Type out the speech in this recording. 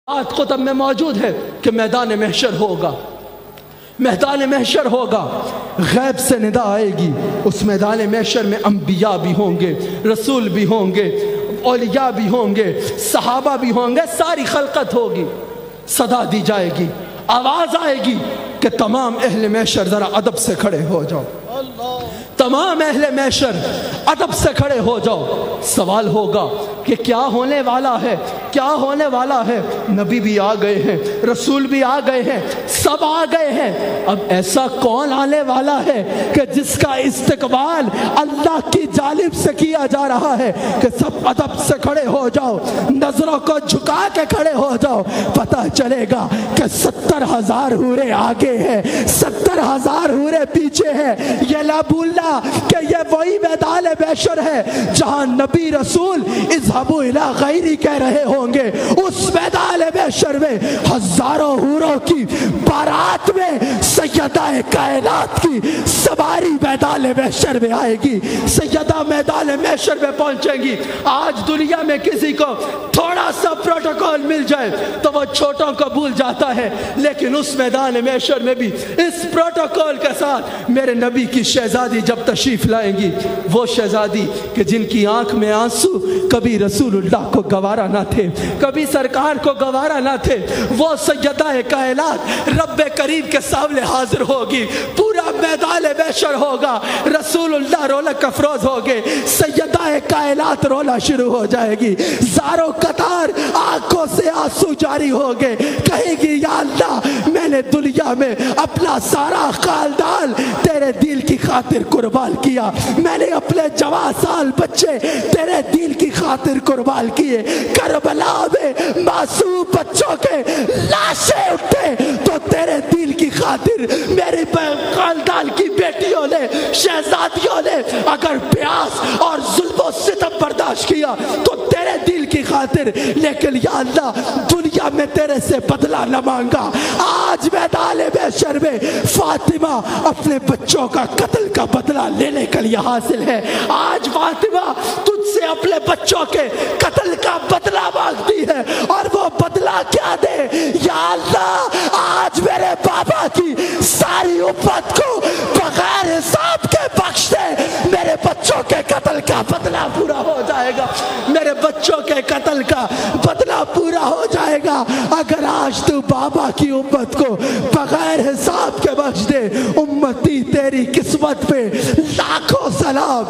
آج قطب میں موجود ہے کہ میدان محشر ہوگا، میدان محشر ہوگا، غیب سے ندا آئے گی۔ اس میدان محشر میں انبیاء بھی ہوں گے، رسول بھی ہوں گے، اولیاء بھی ہوں گے، صحابہ بھی ہوں گے، ساری خلقت ہوگی۔ صدا دی جائے گی، آواز آئے گی کہ تمام اہل محشر ذرا ادب سے کھڑے ہو جاؤ، تمام اہل محشر ادب سے کھڑے ہو جاؤ۔ سوال ہوگا کہ کیا ہونے والا ہے، کیا ہونے والا ہے؟ نبی بھی آ گئے ہیں، رسول بھی آ گئے ہیں، سب آ گئے ہیں۔ اب ایسا کون آنے والا ہے کہ جس کا استقبال اللہ کی جانب سے کیا جا رہا ہے کہ سب ادب سے کھڑے ہو جاؤ، نظروں کو جھکا کے کھڑے ہو جاؤ۔ پتہ چلے گا کہ 70,000 حوریں آگے ہیں، 70,000 حوریں پیچھے ہیں۔ یہ نہ بھولنا کہ یہ وہی میدان محشر ہے جہاں نبی رسول اذهبوا الی غیری کہہ رہے ہوں گے۔ اس میدان محشر میں ہزاروں حوروں کی بارات میں سیدہ کائنات کی سواری میدان محشر میں آئے گی، سیدہ میدان محشر میں پہنچیں گی۔ آج دنیا میں کسی کو تھوڑا سا پروٹوکول مل جائے تو وہ چھوٹوں کو بھول جاتا ہے، لیکن اس میدان محشر میں بھی اس پروٹوکول کے ساتھ میرے نبی کی شہزادی جب تشریف لائیں گی، وہ شہزادی کہ جن کی آنکھ میں آنسو کبھی رسول اللہ کو گوارا نہ تھے، کبھی سرکار کو گوارا نہ تھے، وہ سیدہ کائنات رب کریم کے سامنے حاضر ہوگی۔ پورا میدان محشر ہوگا، رسول اللہ رونق افروز ہوگے، سیدہ کائنات رونا شروع ہو جائے گی، زاروں قطار آنکھوں سے آنسو جاری ہوگے، کہے گی یا اللہ میں نے دنیا میں اپنا سارا خاندان تیرے دل کی خاطر قربان کیا، میں نے اپنے جوان سال بچے تیرے دل کی خاطر قربان کیے۔ کربلا میں معصوم بچوں کے لاشیں اٹھے تو تیرے دل کی خاطر میرے خاندان کی بیٹیوں نے، شہزادیوں نے اگر پیاس اور ظلم و ستم برداشت کیا تو تیرے دل کی خاطر، لیکن یا اللہ دنیا میں تیرے سے بدلہ نہ مانگا۔ آج میدان محشر میں فاطمہ اپنے بچوں کا قتل کا بدلہ لینے کے لیے حاصل ہے۔ آج فاطمہ تجھ سے اپنے بچوں کے قتل کا بدلہ مانگتی ہے، اور وہ بدلہ کیا دے؟ یا اللہ آج میرے بابا کی ساری امت کو بغیر حساب کے بخش دے، میرے بچوں کے قتل کا بدلہ پورا ہو جائے گا، میرے بچوں کے قتل کا بدلہ پورا ہو جائے گا۔ اگر آج تو بابا کی امت کو بغیر حساب کے بخش دے، امتی تیری قسمت پہ لاکھوں سلام۔